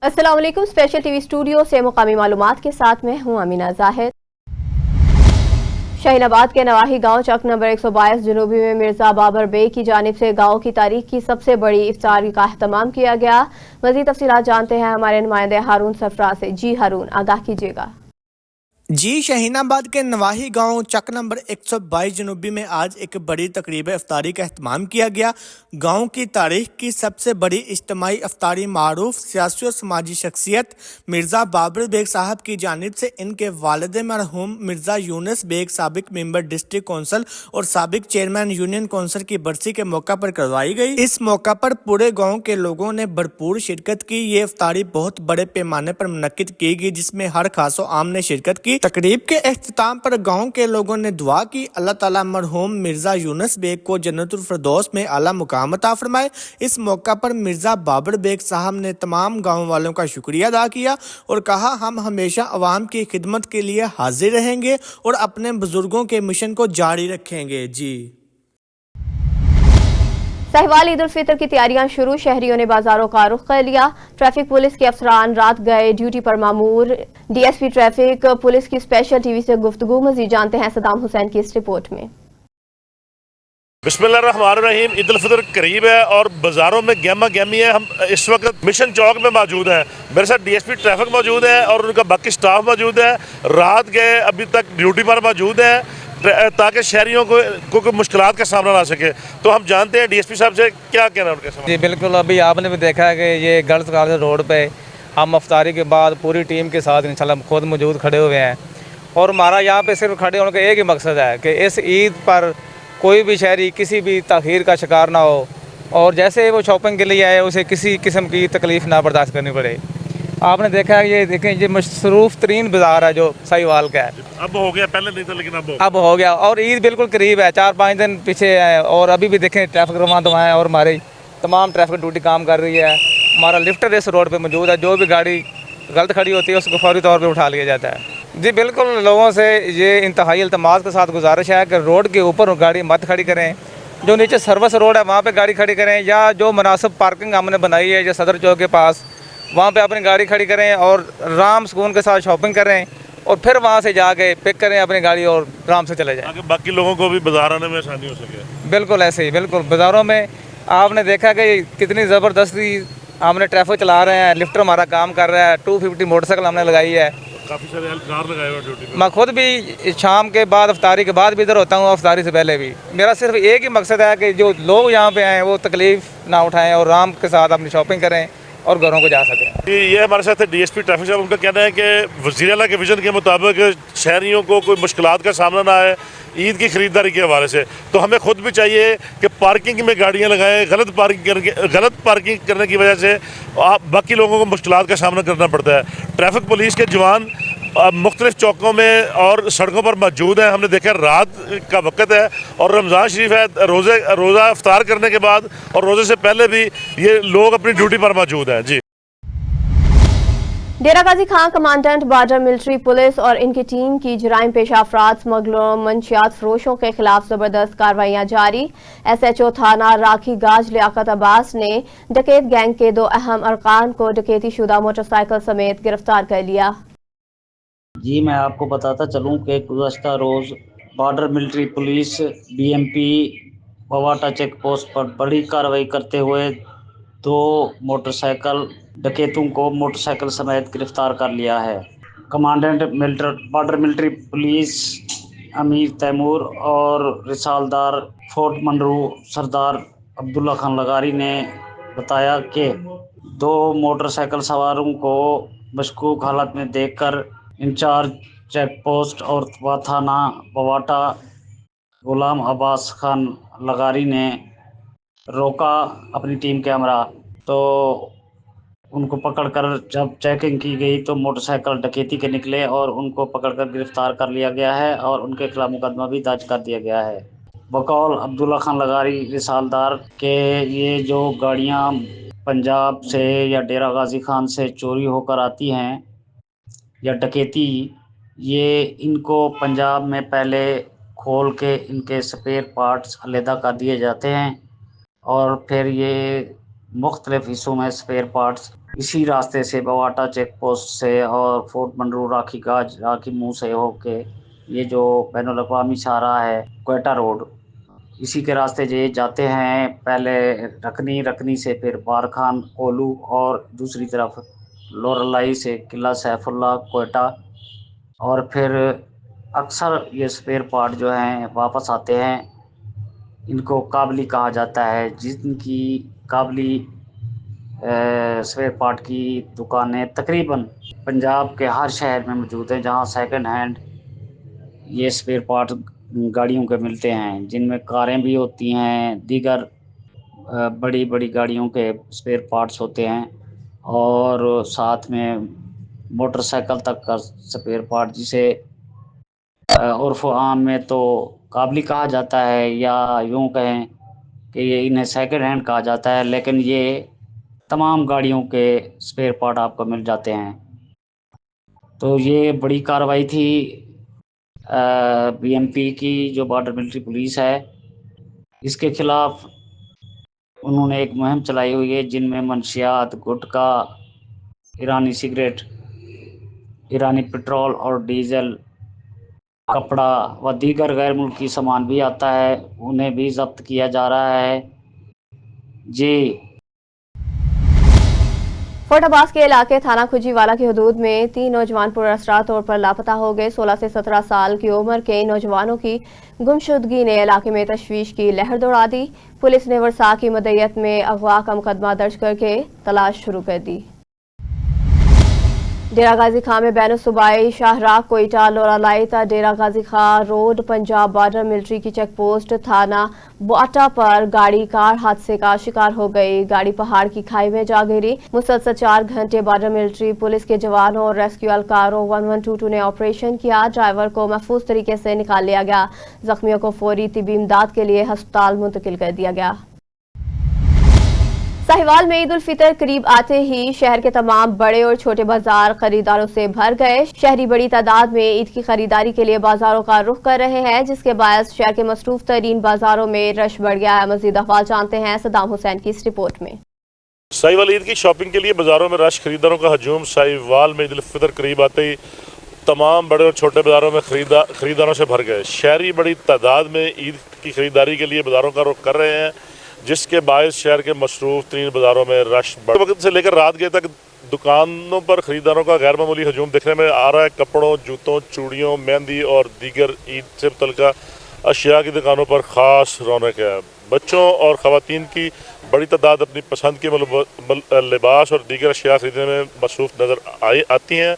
अस्सलाम वालेकुम। Special TV studio से मुकामी मालूमात के साथ मैं हूं अमीना जाहिद। शाहीनाबाद के नवाही गांव चक नंबर 122 जनूबी में मिर्जा बाबर बे की जानिब से गांव की तारीख की सबसे बड़ी इफ्तार का अहतमाम किया गया। मजीद तफसीलात जानते हैं हमारे नुमाइंदे हारून सरफराज से। जी हारून, आगाह कीजिएगा। जी, शाहीनाबाद के नवाही गांव चक नंबर 122 जनूबी में आज एक बड़ी तकरीब इफ्तारी का अहतमाम किया गया। गांव की तारीख की सबसे बड़ी इज्तिमाई इफ्तारी मारूफ सियासी और समाजी शख्सियत मिर्ज़ा बाबर बेग साहब की जानिब से इनके वालिद मरहूम मिर्ज़ा यूनुस बेग साबिक मेंबर डिस्ट्रिक्ट कौंसल और साबिक चेयरमैन यूनियन कौंसल की बरसी के मौका पर करवाई गई। इस मौका पर पूरे गाँव के लोगों ने भरपूर शिरकत की। ये इफ्तारी बहुत बड़े पैमाने पर मुनक्किद की गई, जिसमें हर खासो आम ने शिरकत की। तकरीब के इख्तिताम पर गांव के लोगों ने दुआ की, अल्लाह ताला मरहूम मिर्जा यूनुस बेग को जन्नतुल फिरदौस में आला मुकाम अता फरमाए। इस मौका पर मिर्जा बाबर बेग साहब ने तमाम गांव वालों का शुक्रिया अदा किया और कहा, हम हमेशा अवाम की खिदमत के लिए हाजिर रहेंगे और अपने बुजुर्गों के मिशन को जारी रखेंगे। जी, साहिवाल ईद उल फितर की तैयारियां शुरू। शहरियों ने बाजारों का रुख कर लिया। ट्रैफिक पुलिस के अफसरान रात गए ड्यूटी पर मामूर। डीएसपी ट्रैफिक पुलिस की स्पेशल टीवी से गुफ्तगू। मजीद जानते हैं सदाम हुसैन की इस रिपोर्ट में। बिस्मिल्लाहिर्रहमानिर्रहीम। ईद उल फितर करीब है और बाज़ारों में गहमा गहमी है। हम इस वक्त मिशन चौक में मौजूद हैं। मेरे साथ डीएसपी ट्रैफिक मौजूद है और उनका बाकी स्टाफ मौजूद है। रात गए अभी तक ड्यूटी पर मौजूद है ताकि शहरियों को कोई मुश्किलात का सामना ना सके। तो हम जानते हैं डीएसपी साहब से क्या कहना है उनके सामने। जी बिल्कुल, अभी आपने भी देखा है कि ये गर्ल्स कॉलेज रोड पे हम अफ्तारी के बाद पूरी टीम के साथ इंशाल्लाह खुद मौजूद खड़े हुए हैं और हमारा यहाँ पे सिर्फ खड़े होने का एक ही मकसद है कि इस ईद पर कोई भी शहरी किसी भी तख़ीर का शिकार ना हो और जैसे वो शॉपिंग के लिए आए उसे किसी किस्म की तकलीफ़ ना बर्दाश्त करनी पड़े। आपने देखा है, ये देखें, ये मसरूफ़ तरीन बाज़ार है जो साहिवाल का है। अब हो गया, पहले नहीं था लेकिन अब हो गया और ईद बिल्कुल करीब है, 4-5 दिन पीछे है और अभी भी देखें ट्रैफिक रवां दवा है और हमारी तमाम ट्रैफिक ड्यूटी काम कर रही है। हमारा लिफ्टर इस रोड पे मौजूद है, जो भी गाड़ी गलत खड़ी होती है उसको फौरी तौर पे उठा लिया जाता है। जी बिल्कुल, लोगों से ये इंतहाई इल्तमास के साथ गुजारिश है कि रोड के ऊपर गाड़ी मत खड़ी करें, जो नीचे सर्विस रोड है वहाँ पे गाड़ी खड़ी करें या जो मुनासिब पार्किंग हमने बनाई है जो सदर चौक के पास वहाँ पे अपनी गाड़ी खड़ी करें और आराम सुकून के साथ शॉपिंग करें और फिर वहाँ से जाके पिक करें अपनी गाड़ी और आराम से चले जाएं, बाकी लोगों को भी बाजार आने में आसानी हो सके। बिल्कुल ऐसे ही, बिल्कुल बाज़ारों में आपने देखा कि कितनी ज़बरदस्ती हमने ट्रैफिक चला रहे हैं, लिफ्टर हमारा काम कर रहा है, 250 मोटरसाइकिल हमने लगाई है। काफ़ी सारे कार लगाए हुए ड्यूटी पे। मैं खुद भी शाम के बाद अफ्तारी के बाद भी इधर होता हूँ, अफ्तारी से पहले भी। मेरा सिर्फ एक ही मकसद है कि जो लोग यहाँ पे आएँ वो तकलीफ़ ना उठाएँ और आराम के साथ अपनी शॉपिंग करें और घरों को जा सकें। ये हमारे साथ डीएसपी ट्रैफिक साहब, उनका कहना है कि वज़ीर आला के विजन के मुताबिक शहरियों को कोई मुश्किलात का सामना ना आए ईद की ख़रीदारी के हवाले से। तो हमें खुद भी चाहिए कि पार्किंग में गाड़ियाँ लगाएं। गलत पार्किंग करने की वजह से बाकी लोगों को मुश्किलात का सामना करना पड़ता है। ट्रैफिक पुलिस के जवान मुख्तलिफ चौकों में और सड़कों पर मौजूद हैं। हमने देखा रात का वक्त है और रमज़ान शरीफ है, रोज़ा इफ्तार करने के बाद और रोज़े से पहले भी ये लोग अपनी ड्यूटी पर मौजूद हैं। जी, डेरा गाजी खां कमांडेंट बॉर्डर मिलिट्री पुलिस और इनकी टीम की जराइम पेशा अफराद, स्मगलरों, मंशियात फरोशों के खिलाफ जबरदस्त कार्रवाइयां जारी। SHO थाना राखी गाज लियाकत अब्बास ने डकैत गैंग के 2 अहम अरकान को डकैती शुदा मोटरसाइकिल समेत गिरफ्तार कर लिया। जी, मैं आपको बताता चलूं कि गुज़श्ता रोज़ बॉर्डर मिलिट्री पुलिस BMP बवाटा चेक पोस्ट पर बड़ी कार्रवाई करते हुए 2 मोटरसाइकिल डकैतों को मोटरसाइकिल समेत गिरफ्तार कर लिया है। कमांडेंट बॉर्डर मिलिट्री पुलिस अमीर तैमूर और रिसालदार फोर्ट मंडरू सरदार अब्दुल्ला खान लगारी ने बताया कि 2 मोटरसाइकिल सवारों को मशकूक हालत में देखकर इंचार्ज चेक पोस्ट और थाना बवाटा गुलाम अब्बास खान लगारी ने रोका अपनी टीम के हमरा। तो उनको पकड़कर जब चेकिंग की गई तो मोटरसाइकिल डकैती के निकले और उनको पकड़कर गिरफ्तार कर लिया गया है और उनके खिलाफ मुकदमा भी दर्ज कर दिया गया है। बकौल अब्दुल्ला खान लगारी रिसालदार के ये जो गाड़ियाँ पंजाब से या डेरा गाजी खान से चोरी होकर आती हैं या डकैती, ये इनको पंजाब में पहले खोल के इनके स्पेयर पार्ट्स अलहदा कर दिए जाते हैं और फिर ये मुख्तलिफ हिस्सों में स्पेयर पार्ट्स इसी रास्ते से बवाटा चेक पोस्ट से और फोर्ट मंडरू राखी गाज राखी मुंह से होके ये जो बैनुल अक़वामी शाहराह है क्वेटा रोड, इसी के रास्ते ये जाते हैं। पहले रकनी से फिर बारखान कोलू और दूसरी तरफ लोरलाई से किला सैफुल्ला क्वेटा, और फिर अक्सर ये स्पेयर पार्ट जो हैं वापस आते हैं। इनको काबली कहा जाता है, जिनकी काबली स्पेयर पार्ट की दुकानें तकरीबन पंजाब के हर शहर में मौजूद हैं, जहां सेकंड हैंड ये स्पेयर पार्ट गाड़ियों के मिलते हैं, जिनमें कारें भी होती हैं, दीगर बड़ी बड़ी गाड़ियों के स्पेयर पार्ट्स होते हैं, और साथ में मोटरसाइकिल तक का स्पेयर पार्ट, जिसे उर्फ़ आम में तो काबली कहा जाता है, या यूँ कहें कि ये इन्हें सेकंड हैंड कहा जाता है, लेकिन ये तमाम गाड़ियों के स्पेयर पार्ट आपको मिल जाते हैं। तो ये बड़ी कार्रवाई थी बीएमपी की, जो बॉर्डर मिलिट्री पुलिस है, इसके खिलाफ उन्होंने एक मुहिम चलाई हुई है, जिनमें मंशियात, गुटखा, ईरानी सिगरेट, ईरानी पेट्रोल और डीजल, कपड़ा व दीगर गैर मुल्की सामान भी आता है, उन्हें भी जब्त किया जा रहा है जी। फोर्ट अब्बास के इलाके थाना खुजीवाला की हदूद में 3 नौजवान पुरअसरार तौर पर लापता हो गए। 16 से 17 साल की उम्र के नौजवानों की गुमशुदगी ने इलाके में तशवीश की लहर दौड़ा दी। पुलिस ने वर्षा की मदयत में अगवा का मुकदमा दर्ज करके तलाश शुरू कर दी। डेरा गाजी खां में बैन सूबाई शाहराह कोयटा लोरालाइता डेरा गाजी खां रोड पंजाब बॉर्डर मिलिट्री की चेक पोस्ट थाना बोआटा पर गाड़ी कार हादसे का शिकार हो गई। गाड़ी पहाड़ की खाई में जा गिरी। मुसलसल 4 घंटे बॉर्डर मिलिट्री पुलिस के जवानों और रेस्क्यू एहलकारों 1122 ने ऑपरेशन किया। ड्राइवर को महफूज तरीके से निकाल लिया गया। जख्मियों को फौरी तिबी इमदाद के लिए अस्पताल मुंतकिल कर दिया गया। साहिवाल में ईद उल फितर करीब आते ही शहर के तमाम बड़े और छोटे बाजार खरीदारों से भर गए। शहरी बड़ी तादाद में ईद की खरीदारी के लिए बाजारों का रुख कर रहे हैं, जिसके बायस शहर के मसरूफ तरीन बाजारों में रश बढ़ गया है। मजीद अहवाल जानते हैं सद्दाम हुसैन की इस रिपोर्ट में। साहिवाल ईद की शॉपिंग के लिए बाजारों में रश, खरीदारों का हजूम। साहिवाल में ईद उल फितर करीब आते ही तमाम बड़े और छोटे बाजारों में खरीदारों से भर गए। शहरी बड़ी तादाद में ईद की खरीदारी के लिए बाजारों का रुख कर रहे हैं, जिसके बायस शहर के मसरूफ तरीन बाज़ारों में रश वक्त से लेकर रात गए तक दुकानों पर खरीदारों का गैर मामूली हजूम देखने में आ रहा है। कपड़ों, जूतों, चूड़ियों, मेहंदी और दीगर ईद से मुतल्लिका अशिया की दुकानों पर ख़ास रौनक है। बच्चों और ख़वातीन की बड़ी तादाद अपनी पसंद के लिबास और दीगर अशिया खरीदने में मसरूफ़ नज़र आती हैं,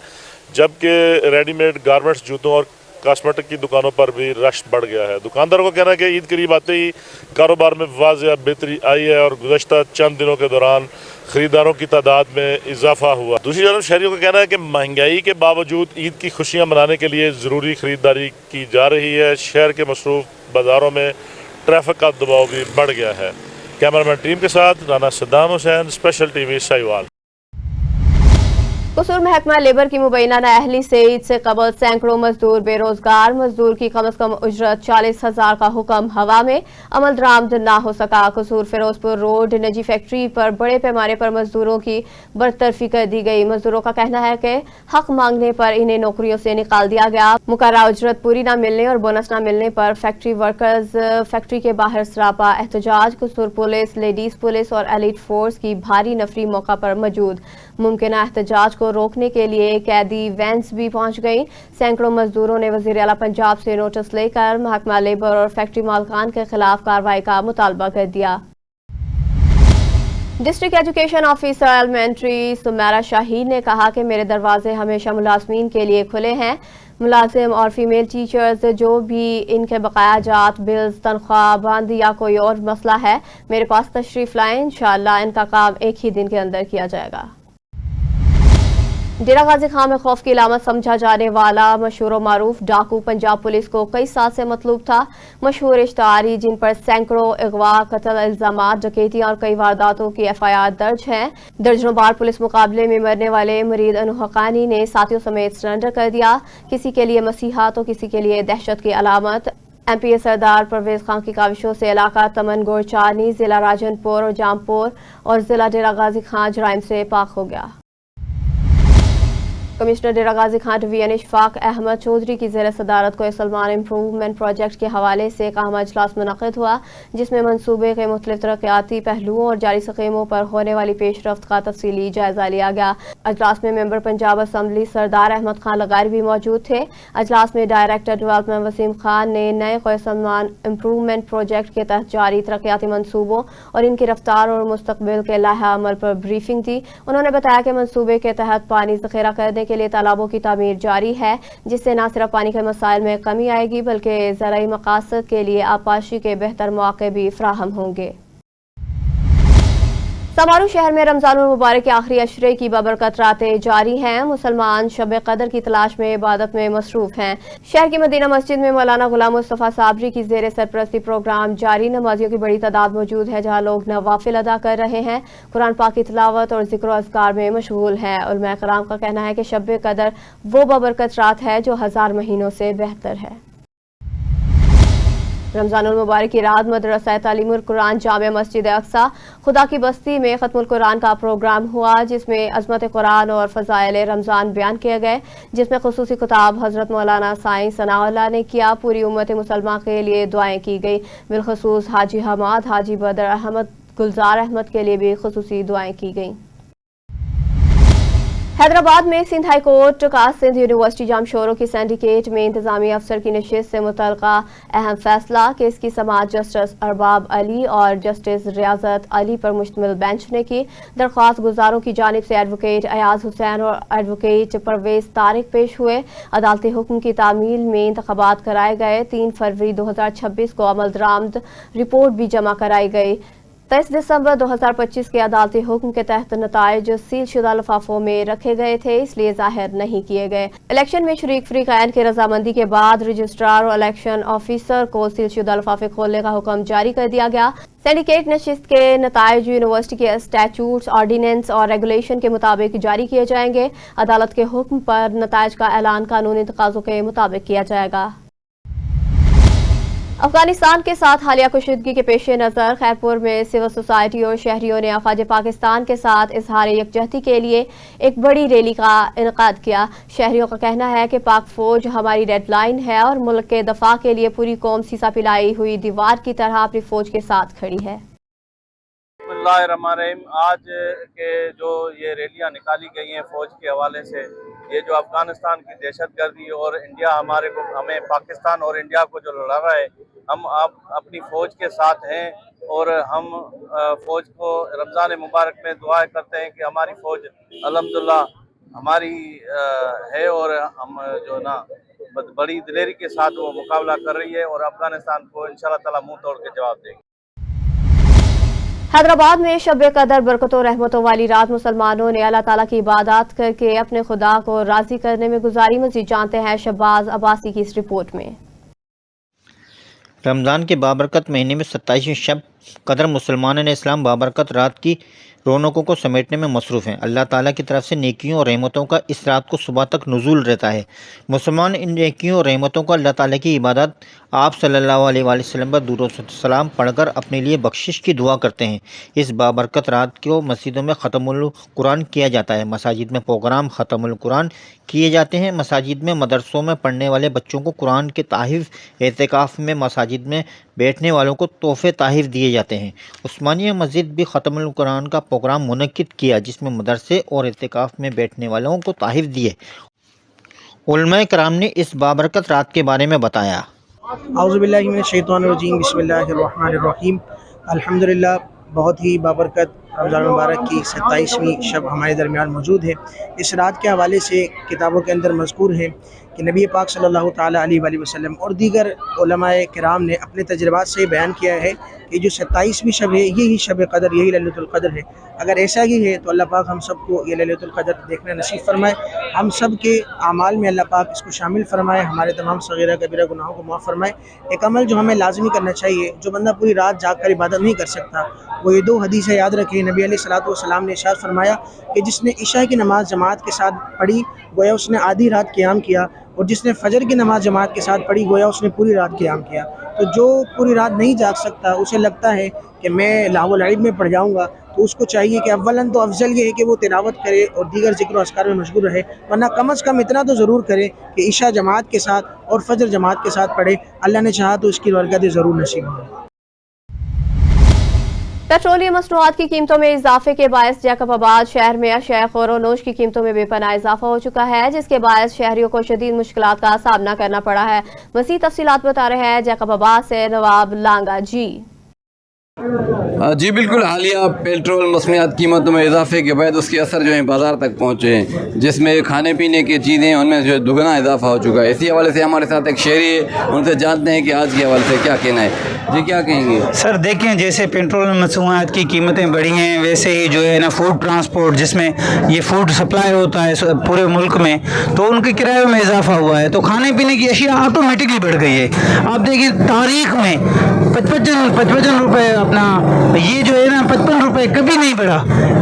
जबकि रेडीमेड गारमेंट्स, जूतों और कॉस्मेटिक की दुकानों पर भी रश बढ़ गया है। दुकानदारों का कहना है कि ईद करीब आते ही कारोबार में वाज़ह बेहतरी आई है और गुज़श्ता चंद दिनों के दौरान ख़रीदारों की तादाद में इजाफा हुआ। दूसरी तरफ शहरियों का कहना है कि महंगाई के बावजूद ईद की खुशियाँ मनाने के लिए ज़रूरी ख़रीदारी की जा रही है। शहर के मसरूफ़ बाज़ारों में ट्रैफिक का दबाव भी बढ़ गया है। कैमरामैन टीम के साथ राना सद्दाम हुसैन, स्पेशल टीवी साहिवाल। कसूर महकमा लेबर की मुबैना नाअहली से ईद से कबल सैकड़ों मजदूर बेरोजगार। मजदूर की कम अज कम उजरत 40,000 का हुक्म हवा में, अमल दरामद ना हो सका। कसूर फिरोजपुर रोड नजी फैक्ट्री पर बड़े पैमाने पर मजदूरों की बरतरफी कर दी गई। मजदूरों का कहना है कि हक मांगने पर इन्हें नौकरियों से निकाल दिया गया। मुकर्रर उजरत पूरी न मिलने और बोनस न मिलने पर फैक्ट्री वर्कर्स फैक्ट्री के बाहर सरापा एहतजाज। कसूर पुलिस, लेडीज पुलिस और एलीट फोर्स की भारी नफरी मौका पर मौजूद। मुमकिन एहतजाज को रोकने के लिए कैदी वैन्स भी पहुंच गई। सैकड़ों मजदूरों ने वजीर आला पंजाब से नोटिस लेकर महकमा लेबर और फैक्ट्री मालकान के खिलाफ कार्रवाई का मुतालबा कर दिया। District education officer elementary Sumera Shaheen ने कहा कि मेरे दरवाजे हमेशा मुलाजमीन के लिए खुले हैं। मुलाजिम और फीमेल टीचर्स जो भी इनके बकाया जात, बिल्स, तनख्वाह बंद या कोई और मसला है, मेरे पास तशरीफ लाएं। इंशाअल्लाह इनका काम एक ही दिन के अंदर किया जाएगा। डेरा गाजी खां में खौफ की अलामत समझा जाने वाला मशहूर मारूफ डाकू पंजाब पुलिस को कई साल से मतलूब था। मशहूर इश्तहारी जिन पर सैकड़ों अगवा, कत्ल, इल्जामात, डकैती और कई वारदातों की FIR दर्ज हैं। दर्जनों बार पुलिस मुकाबले में मरने वाले मरीद अनहकानी ने साथियों समेत सरेंडर कर दिया। किसी के लिए मसीहा तो किसी के लिए दहशत की अलामत। MP सरदार परवेज खान की काविशों से इलाका तमन गोरचानी, जिला राजनपुर और जामपुर और जिला डेरा गाजी खान जराइम से पाक हो गया। कमिश्नर डेरा गाजी खान डिवीजन इशफाक अहमद चौधरी की ज़ेर सदारत को सलमान इम्प्रूवमेंट प्रोजेक्ट के हवाले से एक अहम इजलास मुनक़िद हुआ, जिसमें मनसूबे के मुख्तलिफ तरक्याती पहलुओं और जारी स्कीमों पर होने वाली पेशरफ्त का तफसीली जायजा लिया गया। अजलास में मेंबर पंजाब असम्बली सरदार अहमद खान लगारी भी मौजूद थे। अजलास में डायरेक्टर डेवलपमेंट वसीम खान ने नए सलमान इम्प्रूवमेंट प्रोजेक्ट के तहत जारी तरक्याती मनसूबों और इनकी रफ्तार और मुस्तकबिल के लाहा अमल पर ब्रीफिंग दी। उन्होंने बताया कि मनसूबे के तहत पानी ज़ख़ीरा करने के लिए तालाबों की तामीर जारी है, जिससे न सिर्फ पानी के मसाइल में कमी आएगी बल्कि ज़राई मकासद के लिए आबपाशी के बेहतर मौके भी फराहम होंगे। समारू शहर में रमज़ानुल मुबारक के आखिरी अशरे की बबरकत रातें जारी हैं। मुसलमान शब कदर की तलाश में इबादत में मसरूफ हैं। शहर की मदीना मस्जिद में मौलाना गुलाम मुस्तफ़ा साबरी की ज़ेर सरपरस्ती प्रोग्राम जारी। नमाजियों की बड़ी तादाद मौजूद है, जहाँ लोग नवाफिल अदा कर रहे हैं, कुरान पाक की तिलावत और ज़िक्र अज़कार में मशगूल हैं। उलमा कराम का कहना है कि शब कदर वो बबरकत रात है जो 1000 महीनों से बेहतर है। रमज़ानुल मुबारक की रात मदरसा तालीमुल कुरान जामिया मस्जिद अक्सा खुदा की बस्ती में खत्मुल कुरान का प्रोग्राम हुआ, जिसमें अज़मत कुरान और फ़ज़ाइल रमज़ान बयान किए गए, जिसमें खुसूसी खिताब हज़रत मौलाना साईं सनाउल्लाह ने किया। पूरी उम्मत मुसलमान के लिए दुआएं की गई। बिलखसूस हाजी हमाद, हाजी बदर अहमद, गुलजार अहमद के लिए भी खुसूसी दुआएं की गईं। हैदराबाद में सिंध हाई कोर्ट का सिंध यूनिवर्सिटी जामशोरों की सिंडिकेट में इंतजामी अफसर की नशिस्त से मुतल्लिका अहम फैसला। केस की समाअत जस्टिस अरबाब अली और जस्टिस रियाजत अली पर मुश्तमिल बेंच ने की। दरख्वास्त गुजारों की जानिब से एडवोकेट अयाज हुसैन और एडवोकेट परवेज तारिक पेश हुए। अदालती हुक्म की तामील में इंतखाबात कराए गए। 3 फरवरी 2026 को अमल दरामद रिपोर्ट भी जमा कराई गई। 23 दिसंबर 2025 के अदालती हुक्म के तहत नताइज सील शुदा लिफाफों में रखे गए थे, इसलिए जाहिर नहीं किए गए। इलेक्शन में शरीक फ़रीक़ैन की रजामंदी के बाद रजिस्ट्रार और इलेक्शन ऑफिसर को सील शुदा लिफाफे खोलने का हुक्म जारी कर दिया गया। सिंडिकेट नशिस्त के नताइज यूनिवर्सिटी के स्टैट्यूट्स, ऑर्डिनेंस और रेगुलेशन के मुताबिक जारी किए जाएंगे। अदालत के हुक्म पर नताइज का ऐलान कानूनी तकाज़ों के मुताबिक किया जाएगा। अफगानिस्तान के साथ हालिया कशीदगी के पेश नज़र खैरपुर में सिविल सोसाइटी और शहरियों ने अफवाज पाकिस्तान के साथ इजहार यकजहती के लिए एक बड़ी रैली का इनेकाद किया। शहरियों का कहना है कि पाक फौज हमारी रेड लाइन है और मुल्क के दफा के लिए पूरी कौम सीसा पिलाई हुई दीवार की तरह अपनी फौज के साथ खड़ी है। आज के जो ये रैलियाँ निकाली गई हैं फौज के हवाले से, ये जो अफगानिस्तान की दहशतगर्दी और इंडिया हमें पाकिस्तान और इंडिया को जो लड़ा रहा है, हम अब अपनी फ़ौज के साथ हैं और हम फ़ौज को रमज़ान मुबारक में दुआ करते हैं कि हमारी फ़ौज अल्हम्दुलिल्लाह हमारी है और हम जो ना बड़ी दिलेरी के साथ वो मुकाबला कर रही है और अफगानिस्तान को इंशाअल्लाह ताला मुंह तोड़ के जवाब देगी। हैदराबाद में शब कदर बरकतों रहमतों वाली रात मुसलमानों ने अल्लाह ताला की इबादत करके अपने खुदा को राजी करने में गुजारी। मज़ीद जानते हैं शहबाज अब्बासी की इस रिपोर्ट में। रमज़ान के बाबरकत महीने में 27वीं शब कदर मुसलमानों ने इस्लाम बाबरकत रात की रौनकों को समेटने में मसरूफ़ हैं। अल्लाह ताला की तरफ से नेकियों और रहमतों का इस रात को सुबह तक नुज़ूल रहता है। मुसलमान इन नेकियों और रहमतों को अल्लाह ताला की इबादत आप सल्लल्लाहु अलैहि वसल्लम पर दुरूद सलाम पढ़कर अपने लिए बख्शिश की दुआ करते हैं। इस बाबरकत रात को मस्जिदों में ख़त्मुल कुरान किया जाता है। मसाजिद में प्रोग्राम ख़त्मुल कुरान किए जाते हैं। मसाजिद में मदरसों में पढ़ने वाले बच्चों को कुरान के ताहिफ़, एतिकाफ़ में मसाजिद में बैठने वालों को तोहफ़े ताहिफ़ दिए जाते हैं। उस्मानिया मस्जिद भी ख़त्मुल कुरान का प्रोग्राम मुनक्किद किया, जिसमें मदरसे और एतिकाफ़ में बैठने वालों को ताहिफ़ दिए। उलमाए कराम ने इस बाबरकत रात के बारे में बताया। औज़ुबिल्लाहि मिनश्शैतानिर्रजीम, बिस्मिल्लाहिर्रहमानिर्रहीम। अल्हम्दुलिल्लाह, बहुत ही बाबरकत रमज़ान मुबारक की 27वीं शब हमारे दरमियान मौजूद है। इस रात के हवाले से किताबों के अंदर मज़कूर है कि नबी पाक सल्लल्लाहु ताला अलैहि वसल्लम और दीगर उलमाए किराम ने अपने तजर्बात से बयान किया है कि जो 27वीं शब है यही शब कदर, यही लैलतुल कदर है। अगर ऐसा ही है तो अल्लाह पाक हम सबको ये लैलतुल कदर देखना नसीब फरमाए, हम सब के आमाल में अल्लाह पाक इसको शामिल फरमाए, हमारे तमाम सगीरा कबीरा गुनाहों को माफ़ फरमाए। एक अमल जो हमें लाजमी करना चाहिए, जो बंदा पूरी रात जाग कर इबादत नहीं कर सकता, वो ये 2 हदीसें याद रखें। لیے نبی علیہ الصلوۃ والسلام نے ارشاد فرمایا کہ جس نے عشاء کی نماز جماعت کے ساتھ پڑھی گویا اس نے آدھی رات قیام کیا، اور جس نے فجر کی نماز جماعت کے ساتھ پڑھی گویا اس نے پوری رات قیام کیا۔ تو جو پوری رات نہیں جاگ سکتا، اسے لگتا ہے کہ میں لاہو العید میں پڑھ جاؤں گا، تو اس کو چاہیے کہ اولاً تو افضل یہ ہے کہ وہ تلاوت کرے اور دیگر ذکر و اذکار میں مشغول رہے، ورنہ کم از کم اتنا تو ضرور کرے کہ عشاء جماعت کے ساتھ اور فجر جماعت کے ساتھ پڑھے۔ اللہ نے چاہا تو اس کی برکتیں ضرور نصیب ہوں۔ پیٹرولیم مصنوعات کی قیمتوں میں اضافے کے باعث جیکب آباد شہر میں اشیاء خور و نوش کی قیمتوں میں بے پناہ اضافہ ہو چکا ہے، جس کے باعث شہریوں کو شدید مشکلات کا سامنا کرنا پڑا ہے۔ مزید تفصیلات بتا رہے ہیں جیکب آباد سے نواب لانگا جی۔ جی بالکل، حالیہ پیٹرول مصنوعات قیمتوں میں اضافے کے بعد اس کے اثر جو ہے بازار تک پہنچے ہیں، جس میں کھانے پینے کی چیزیں ان میں جو ہے دگنا اضافہ ہو چکا ہے۔ اسی حوالے سے ہمارے ساتھ ایک شہری ہے، ان سے جانتے ہیں کہ آج کے حوالے سے کیا کہنا ہے۔ جی کیا کہیں گے؟ سر دیکھیں، جیسے پیٹرول مصنوعات کی قیمتیں بڑھی ہیں، ویسے ہی جو ہے نا فوڈ ٹرانسپورٹ، جس میں یہ فوڈ سپلائی ہوتا ہے پورے ملک میں، تو ان کے کرایوں میں اضافہ ہوا ہے، تو کھانے پینے کی اشیاء آٹومیٹکلی بڑھ گئی ہے۔ آپ دیکھیں تاریخ میں 55 روپے اپنا یہ جو ہے نا 55 روپے کبھی نہیں بڑھا،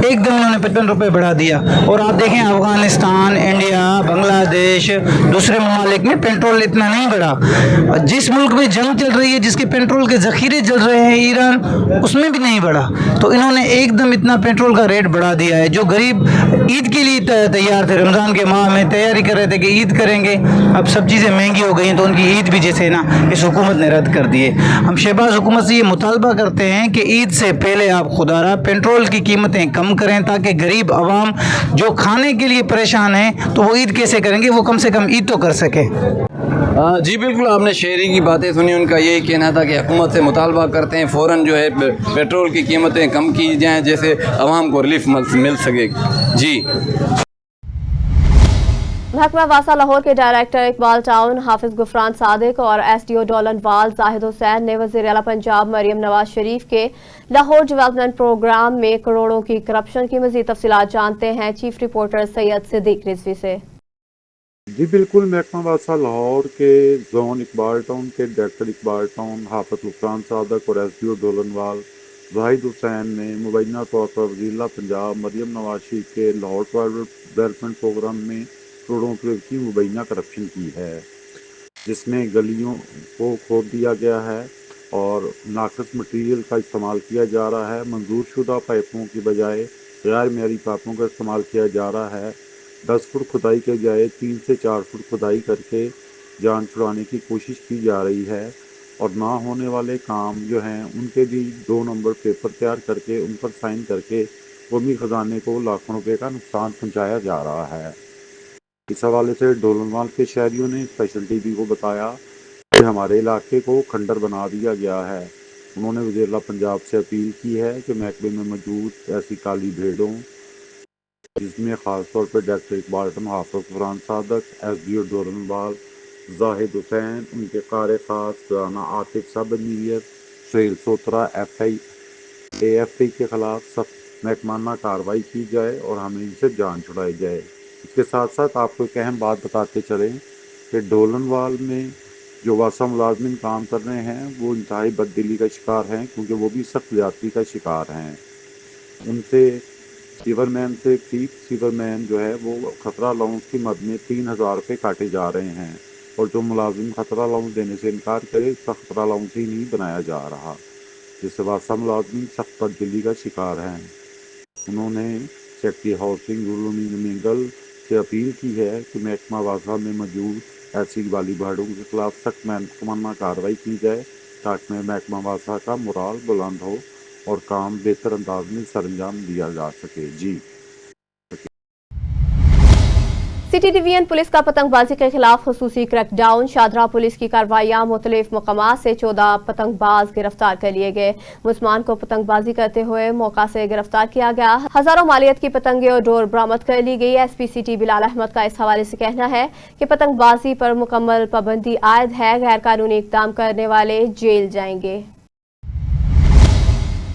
ایک دم انہوں نے 55 روپے بڑھا دیا۔ اور آپ دیکھیں افغانستان، انڈیا، بنگلہ دیش، دوسرے ممالک میں پیٹرول اتنا نہیں بڑھا۔ جس ملک میں جنگ چل رہی ہے، جس کے پیٹرول کے ذخیرے چل رہے ہیں، ایران، اس میں بھی نہیں بڑھا، تو انہوں نے ایک دم اتنا پیٹرول کا ریٹ بڑھا دیا ہے۔ جو غریب عید کے لیے تیار تھے، رمضان کے ماہ میں تیاری کر رہے تھے کہ عید کریں گے، اب سب چیزیں مہنگی ہو گئی ہیں، تو ان کی عید بھی جیسے نا اس حکومت نے رد کر دی ہے۔ ہم شہباز حکومت سے یہ مطالبہ کرتے ہیں کہ عید سے پہلے آپ خدا را پیٹرول کی قیمتیں کم کریں، تاکہ غریب عوام جو کھانے کے لیے پریشان ہیں تو وہ عید کیسے کریں گے، وہ کم سے کم عید تو کر سکیں۔ جی بالکل، آپ نے شہری کی باتیں سنی، ان کا یہی کہنا تھا کہ حکومت سے مطالبہ کرتے ہیں فوراً جو ہے پیٹرول کی قیمتیں کم کی جائیں، جیسے عوام کو ریلیف مل سکے۔ جی محکمہ واسا لاہور کے ڈائریکٹر اقبال ٹاؤن حافظ غفران صادق اور ایس ڈی او ڈولن وال زاہد حسین نے وزیر اعلیٰ پنجاب مریم نواز شریف کے لاہور ڈیولپمنٹ پروگرام میں کروڑوں کی کرپشن کی مزید تفصیلات جانتے ہیں چیف رپورٹر سید صدیق رضوی سے۔ جی بالکل، محکمہ واسا لاہور کے زون اقبال ٹاؤن کے ڈائریکٹر اقبال ٹاؤن حافظ غفران صادق اور ایس ڈی او ڈولن وال زاہد حسین نے مبینہ طور پر وزیر اعلیٰ پنجاب مریم نواز شریف کے لاہور ڈیولپمنٹ پروگرام میں کروڑوں روپے کی مبینہ کرپشن کی ہے، جس میں گلیوں کو کھود دیا گیا ہے اور ناقص مٹیریل کا استعمال کیا جا رہا ہے، منظور شدہ پائپوں کی بجائے غیر معیاری پائپوں کا استعمال کیا جا رہا ہے، 10 فٹ کھدائی کے بجائے 3 سے 4 فٹ کھدائی کر کے جان چھڑانے کی کوشش کی جا رہی ہے، اور نہ ہونے والے کام جو ہیں ان کے بھی 2 نمبر پیپر تیار کر کے ان پر سائن کر کے قومی خزانے کو لاکھوں روپے کا نقصان پہنچایا جا رہا ہے۔ اس حوالے سے ڈولن وال کے شہریوں نے اسپیشل ٹی وی کو بتایا کہ ہمارے علاقے کو کھنڈر بنا دیا گیا ہے۔ انہوں نے وزیر اعلیٰ پنجاب سے اپیل کی ہے کہ محکمے میں موجود ایسی کالی بھیڑوں، جس میں خاص طور پر ڈائریکٹر اقبال ٹاؤن حافظ غفران صادق، ایس ڈی او ڈولن وال زاہد حسین، ان کے قار خاص رانا عاطف سب engineer, Sohail Sutra A F E کے خلاف سخت محکمانہ کارروائی کی جائے اور ہمیں ان سے جان چھڑائی جائے۔ اس کے ساتھ ساتھ آپ کو ایک اہم بات بتاتے چلیں کہ ڈولن وال میں جو واسا ملازمین کام کر رہے ہیں وہ انتہائی بددلی کا شکار ہیں، کیونکہ وہ بھی سخت زیادتی کا شکار ہیں۔ ان سے سیور مین سے چیف سیور مین جو ہے وہ خطرہ الاؤنس کی مد میں 3000 روپے کاٹے جا رہے ہیں، اور جو ملازم خطرہ الاؤنس دینے سے انکار کرے اس کا خطرہ الاؤنس ہی نہیں بنایا جا رہا، جس سے واسا ملازمین سخت بددلی کا شکار ہیں۔ انہوں نے سیکٹری ہاؤسنگ رولمی منگل سے اپیل کی ہے کہ محکمہ واسا میں موجود ایسی والی بھاڑوں کے خلاف سخت محکمانہ کارروائی کی جائے، تاکہ محکمہ واسا کا مورال بلند ہو اور کام بہتر انداز میں سر انجام دیا جا سکے۔ جی سٹی ڈویژن پولیس کا پتنگ بازی کے خلاف خصوصی کریک ڈاؤن، شادرہ پولیس کی کارروائیاں، مختلف مقامات سے 14 پتنگ باز گرفتار کر لیے گئے۔ مسلمان کو پتنگ بازی کرتے ہوئے موقع سے گرفتار کیا گیا، ہزاروں مالیت کی پتنگیں اور ڈور برآمد کر لی گئی۔ ایس پی سٹی بلال احمد کا اس حوالے سے کہنا ہے کہ پتنگ بازی پر مکمل پابندی عائد ہے، غیر قانونی اقدام کرنے والے جیل جائیں گے۔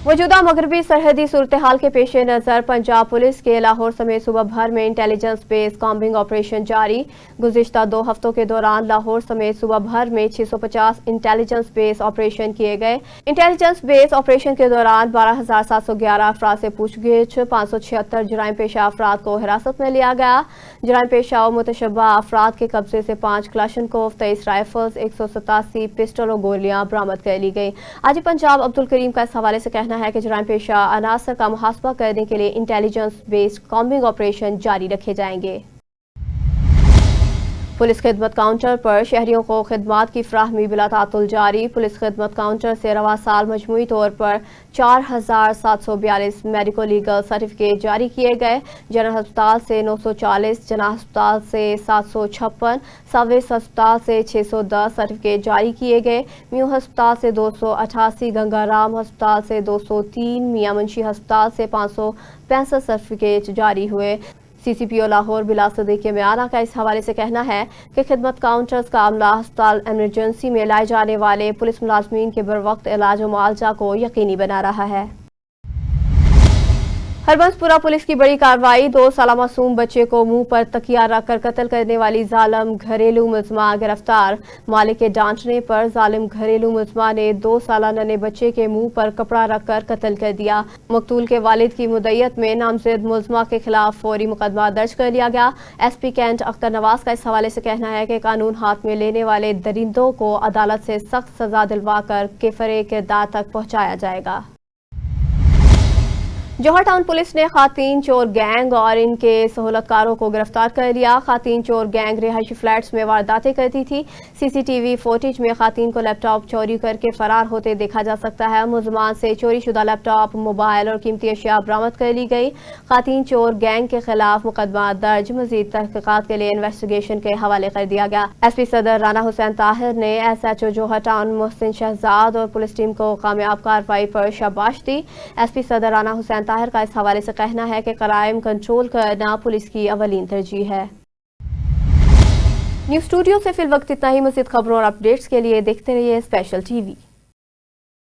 मौजूदा मगरबी सरहदी सूरत हाल के पेश नज़र पंजाब पुलिस के लाहौर समेत सूबा भर में इंटेलिजेंस बेस्ड कॉम्बिंग ऑपरेशन जारी। गुज़िश्ता 2 हफ्तों के दौरान लाहौर समेत सूबा भर में 650 इंटेलिजेंस बेस्ड ऑपरेशन किए गए। इंटेलिजेंस बेस्ड ऑपरेशन के दौरान 12,711 अफराद से पूछगिछ, 576 जराइम पेशा अफराद को हिरासत में लिया गया। जराइम पेशा और मुतशब्बा अफराद के कब्जे से 5 क्लाशनकोव, 23 राइफल्स, 187 पिस्टल और गोलियां बरामद कर ली गई। आज पंजाब अब्दुल करीम का इस हवाले से कहना है कि जराइम पेशा अनासर का मुहासबा करने के लिए इंटेलिजेंस बेस्ड कॉम्बिंग ऑपरेशन जारी रखे जाएंगे। पुलिस खिदमत काउंटर पर शहरियों को खिदमात की फ्राहमी बिला तातुल जारी। पुलिस खिदमत काउंटर से रवा साल मजमूई तौर पर 4,742 मेडिको लीगल सर्टिफिकेट जारी किए गए। जनरल अस्पताल से 940, जना अस्पताल से 756, सवेस अस्पताल से 610 सर्टिफिकेट जारी किए गए। म्यू अस्पताल से 288, गंगाराम अस्पताल से 203, मियां मुंशी अस्पताल से 565 सर्टिफिकेट जारी हुए। CCPO लाहौर बिला सदीक म्याना का इस हवाले से कहना है कि खिदमत काउंटर्स का अमला अस्पताल एमरजेंसी में लाए जाने वाले पुलिस मुलाजमीन के बर वक्त इलाज और मुआवजा को यकीनी बना रहा है। हरबंसपुरा पुलिस की बड़ी कार्रवाई। 2 साल मासूम बच्चे को मुंह पर तकिया रखकर कत्ल करने वाली जालिम घरेलू मुलजमा गिरफ्तार। मालिक के डांटने पर जालिम घरेलू मुलजमा ने 2 साल नन्हे बच्चे के मुंह पर कपड़ा रखकर कत्ल कर दिया। मकतूल के वालिद की मुद्दत में नामजद मुलजमा के खिलाफ फौरी मुकदमा दर्ज कर लिया गया। SP कैंट अख्तर नवाज का इस हवाले से कहना है कि कानून हाथ में लेने वाले दरिंदों को अदालत से सख्त सजा दिलवा कर केफरे किरदार तक पहुँचाया जाएगा। जौहर टाउन पुलिस ने खातीन चोर गैंग और इनके सहूलतकारों को गिरफ्तार कर लिया। खातीन चोर गैंग रिहायशी फ्लैट्स में वारदातें करती थी। CCTV फुटेज में खातीन को लैपटॉप चोरी करके फरार होते देखा जा सकता है। मुलजमान से चोरी शुदा लैपटॉप, मोबाइल और कीमती अशिया बरामद कर ली गई। खातीन चोर गैंग के खिलाफ मुकदमा दर्ज, मजीद तहकीकात के लिए इन्वेस्टिगेशन के हवाले कर दिया गया। SP सदर राना हुसैन ताहिर ने SHO जौहर टाउन मोहसिन शहजाद और पुलिस टीम को कामयाब कार्रवाई पर शाबाश दी। SP सदर राना हुसैन ताहिर का इस हवाले से कहना है कि क्राइम कंट्रोल करना पुलिस की अवलीन तरजीह है। न्यूज़ स्टूडियो से फिल वक्त इतना ही। मज़ीद खबरों और अपडेट्स के लिए देखते रहिए स्पेशल TV।